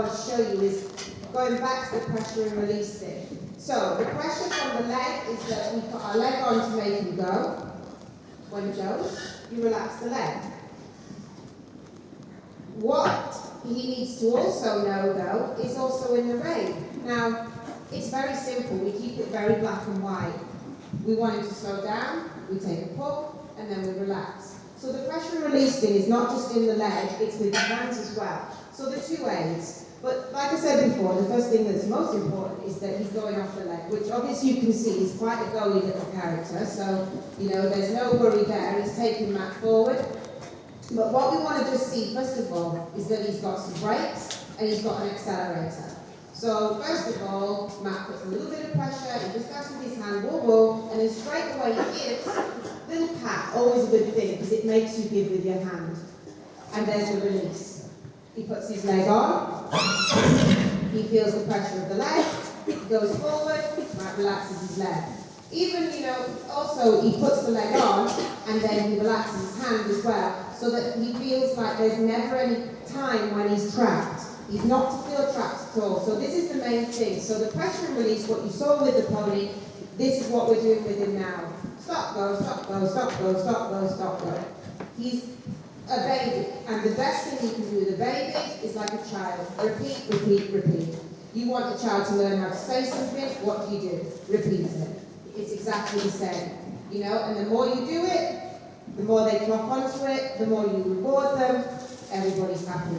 want to show you is going back to the pressure and release thing. So the pressure from the leg is that we put our leg on to make him go. When he goes, you relax the leg. What he needs to also know, though, is also in the rein. Now, it's very simple. We keep it very black and white. We want him to slow down, we take a pull, and then we relax. So the pressure and release thing is not just in the leg, it's with the hands as well. So the two aids. But like I said before, the first thing that's most important is that he's going off the leg, which obviously you can see is quite a goey little character. So, you know, there's no worry there. He's taking Matt forward. But what we want to just see, first of all, is that he's got some brakes and he's got an accelerator. So, first of all, Matt puts a little bit of pressure, he just goes with his hand, whoa, whoa, and then straight away he gives a little pat, always a good thing, because it makes you give with your hand. And there's the release. He puts his leg on, he feels the pressure of the leg, he goes forward, Matt relaxes his leg. Even, you know, also he puts the leg on, and then he relaxes his hand as well, so that he feels like there's never any time when he's trapped. He's not to feel trapped at all. So this is the main thing. So the pressure and release, what you saw with the pony, this is what we're doing with him now. Stop, go, stop, go, stop, go, stop, go, stop, go. He's a baby, and the best thing you can do with a baby is like a child. Repeat, repeat, repeat. You want the child to learn how to say something, what do? Repeat it. It's exactly the same. You know, and the more you do it, the more they clock onto it, the more you reward them, everybody's happy.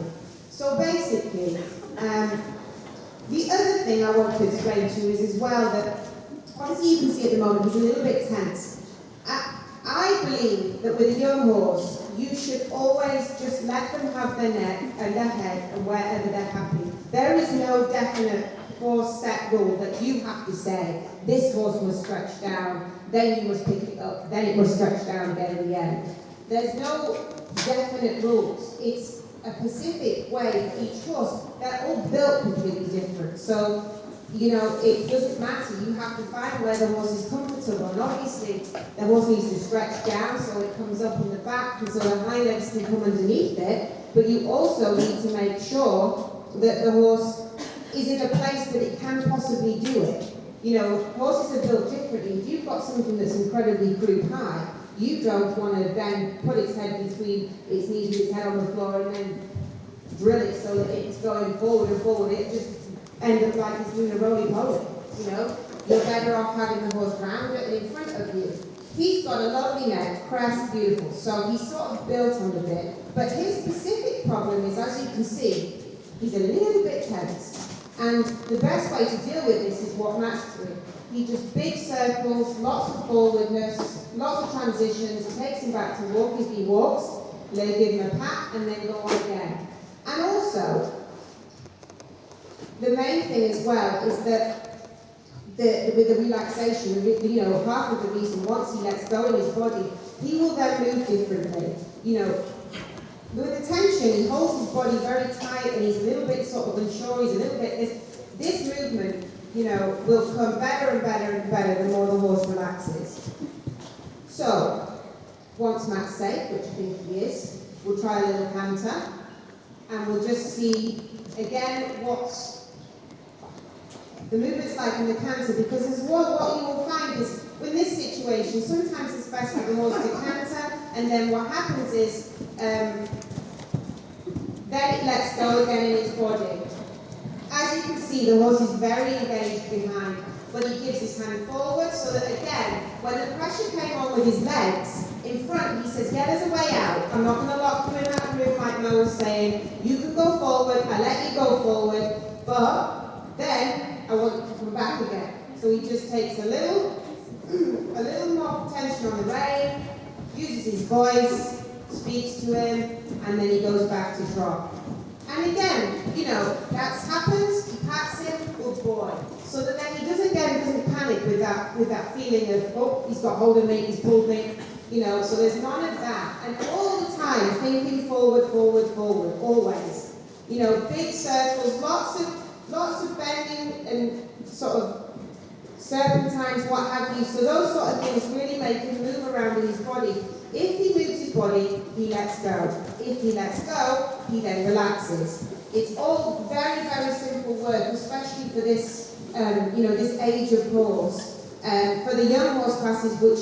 So basically, the other thing I want to explain to you is as well that, obviously you can see at the moment he's a little bit tense. I believe that with a young horse, you should always just let them have their neck and their head and wherever they're happy. There is no definite set rule that you have to say, this horse must stretch down, then you must pick it up, then it must stretch down again at the end. There's no definite rules. It's a specific way for each horse. They're all built completely different. So, you know, it doesn't matter. You have to find where the horse is comfortable. And obviously, the horse needs to stretch down so it comes up in the back and so the hind legs can come underneath it. But you also need to make sure that the horse is in a place that it can possibly do it. You know, horses are built differently. If you've got something that's incredibly croup high, you don't want to then put its head between its knees with its head on the floor and then drill it so that it's going forward and forward. It just ends up like it's doing a roly-poly, you know? You're better off having the horse grounded in front of you. He's got a lovely neck, crest, beautiful, so he's sort of built on a bit. But his specific problem is, as you can see, he's a little bit tense. And the best way to deal with this is what Matt's doing. He just big circles, lots of forwardness, lots of transitions, takes him back to walk as he walks, let give him a pat, and then go on again. And also, the main thing as well is that with the relaxation, you know, half of the reason, once he lets go in his body, he will then move differently. You know, with the tension, he holds his body very tight and he's a little bit sort of unsure, he's a little bit, this movement, you know, will come better and better and better the more the horse relaxes. So, once Matt's safe, which I think he is, we'll try a little canter, and we'll just see, again, what's the movement's like in the canter, because as well, what you will find is, in this situation, sometimes it's best for the horse to canter, and then what happens is, then it lets go again in his body. As you can see, the horse is very engaged behind, but he gives his hand forward, so that again, when the pressure came on with his legs, in front, he says, get us a way out. I'm not going to lock you in that room like Mo was saying. You can go forward, I let you go forward, but then I want you to come back again. So he just takes a little more tension on the rein, uses his voice, speaks to him, and then he goes back to trot. And again, you know, that's happens, he pats him, good boy. So that then he doesn't panic with that feeling of, oh, he's got hold of me, he's pulled me, you know, so there's none of that. And all the time thinking forward, forward, forward, always. You know, big circles, lots of bending and sort of serpentines, what have you. So those sort of things really make him move around in his body. If he moves his body, he lets go. If he lets go, he then relaxes. It's all very, very simple work, especially for this, this age of horse. For the young horse classes, which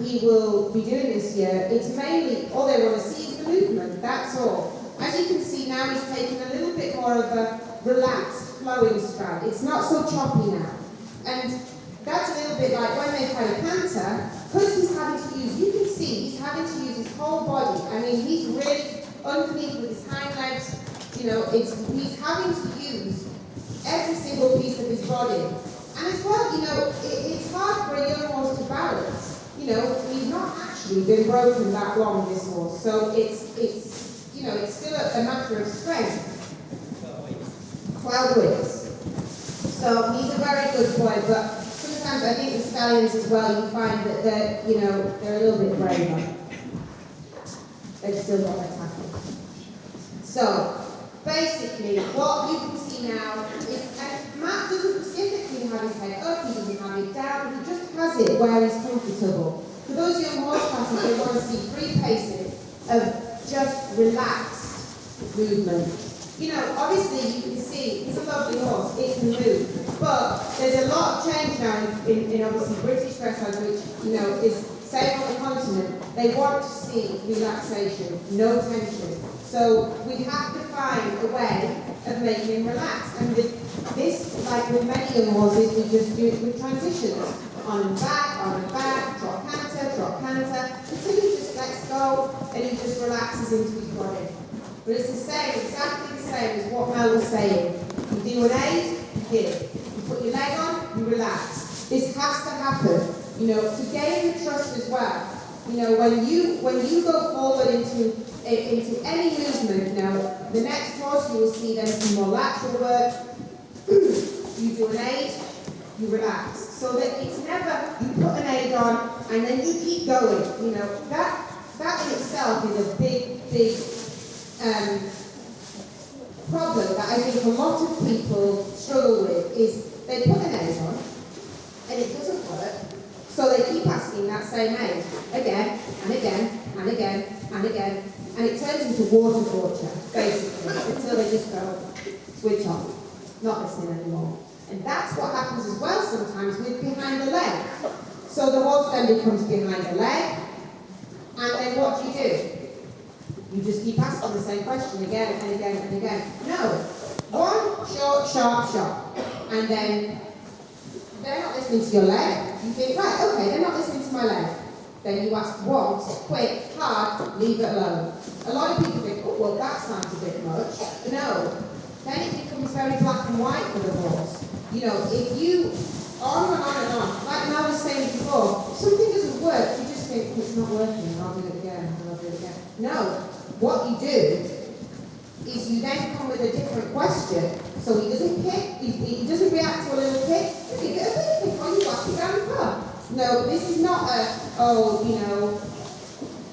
he will be doing this year, it's mainly, all they want to see is the movement, that's all. As you can see now, he's taking a little bit more of a relaxed, flowing stride. It's not so choppy now. And that's a little bit like when they play a canter, because he's having to use, you can see, he's having to use his whole body. I mean, he's really underneath with his hind legs, he's having to use every single piece of his body. And as well, it's hard for a young horse to balance. He's not actually been broken that long, this horse. So it's still a matter of strength. 12 weeks. So he's a very good boy, but sometimes I think the stallions as well, you find that they're a little bit braver. They've still got their tackle. So basically, what you can see now is, and Matt doesn't specifically have his head up, he doesn't have it down, he just has it where he's comfortable. For those young horse classes, they want to see 3 paces of just relaxed movement. Obviously you can see, he's a lovely horse, it can move, but there's a lot of change now in obviously British dressage, which, is same on the continent. They want to see relaxation, no tension. So we have to find a way of making him relax. And this, like with many young horses, we just do it with transitions. On and back, trot canter, until he just lets go and he just relaxes into his body. But it's the same, exactly the same as what Mel was saying. You do an aid, you give. You put your leg on, you relax. This has to happen, to gain the trust as well. When you go forward into any movement, the next horse you will see them some more lateral work. You do an aid, you relax. So that it's never, you put an aid on and then you keep going. That in itself is a big problem that I think a lot of people struggle with, is they put an aid on and it doesn't work. So they keep asking that same aid again and again and again and again, and it turns into water torture, basically, until they just go, switch on, not listening anymore. And that's what happens as well sometimes with behind the leg. So the horse then becomes behind the leg, and then what do? You just keep asking the same question again and again and again. No. One, short, sharp, and then they're not listening to your leg. You think, right, okay, they're not listening to my leg. Then you ask once, quick, hard, leave it alone. A lot of people think, oh, well, that sounds a bit much. No. Then it becomes very black and white for the horse. If you, on and on, like I was saying before, if something doesn't work, you just think, it's not working, I'll do it again, No. What you do is you then come with a different question. So he doesn't kick, he doesn't react to a little kick, you get a little kick on, you whack it down the front. No, this is not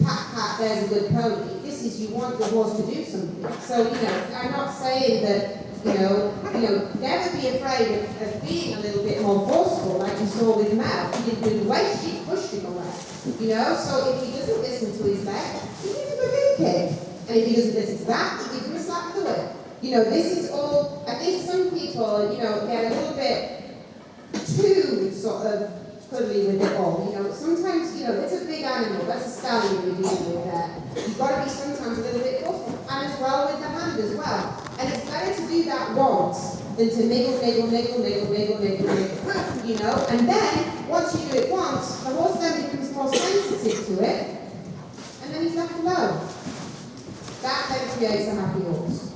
pat, there's a good pony. This is you want the horse to do something. So, I'm not saying that, never be afraid of being a little bit more forceful, like you saw with Mel. He didn't do the waist, she pushed him away. So if he doesn't listen to his leg, you give him a big kick. And if he doesn't listen to that, you give him a slap of the whip. This is all, I think some people, get a little bit too sort of cuddly with it all. Sometimes, it's a big animal, that's a stallion we're dealing with there. You've got to be sometimes a little bit forceful, and as well with the hand as well. And it's better to do that once than to niggle. And then, once you do it once, the horse then becomes more sensitive to it, and then he's left alone. That then creates a happy horse.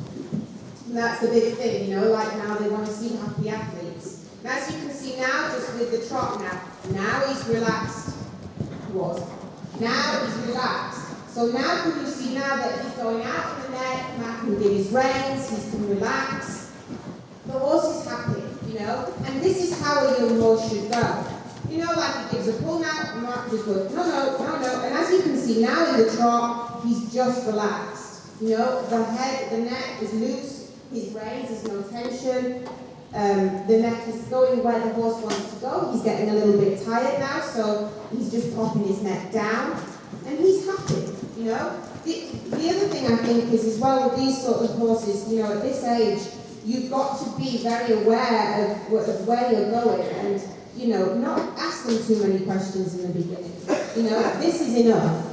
And that's the big thing, like now they want to see happy athletes. And as you can see now, just with the trot now he's relaxed. Now he's relaxed. So now can you see now that he's going out of the neck, Matt can give his reins, he can relax. The horse is happy, and this is how a young horse should go. Like he gives a pull now, and Matt just goes, no. And as you can see now in the trot, he's just relaxed. The head, the neck is loose, his reins, there's no tension. The neck is going where the horse wants to go. He's getting a little bit tired now, so he's just popping his neck down. And he's happy, The other thing I think is as well with these sort of horses, you know, at this age, you've got to be very aware of where you're going and, you know, not ask them too many questions in the beginning. You know, this is enough.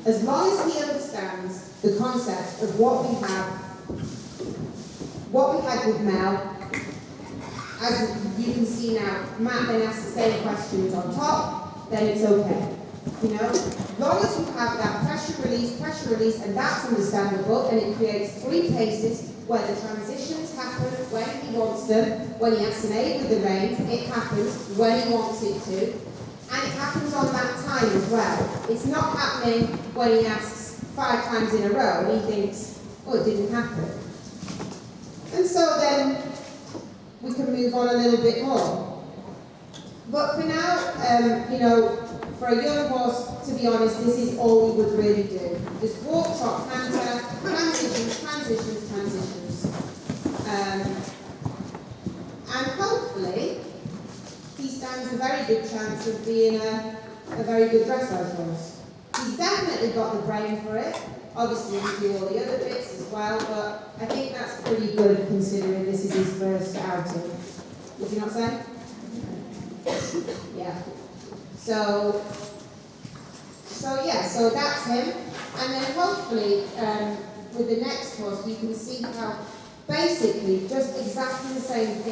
As long as he understands the concept of what we had with Mel, as you can see now, Matt then asks the same questions on top, then it's okay. You know, as long as you have that pressure release, and that's understandable, and it creates 3 paces where the transitions happen when he wants them, when he has an aid with the reins, it happens when he wants it to, and it happens on that time as well. It's not happening when he asks 5 times in a row and he thinks, oh, it didn't happen. And so then we can move on a little bit more. But for now, you know, for a young horse, to be honest, this is all we would really do. Just walk, trot, canter, transitions. And hopefully, he stands a very good chance of being a very good dressage horse. He's definitely got the brain for it. Obviously, we do all the other bits as well, but I think that's pretty good considering this is his first outing. Would you not say? Yeah. So that's him. And then hopefully, with the next horse, you can see how basically just exactly the same thing.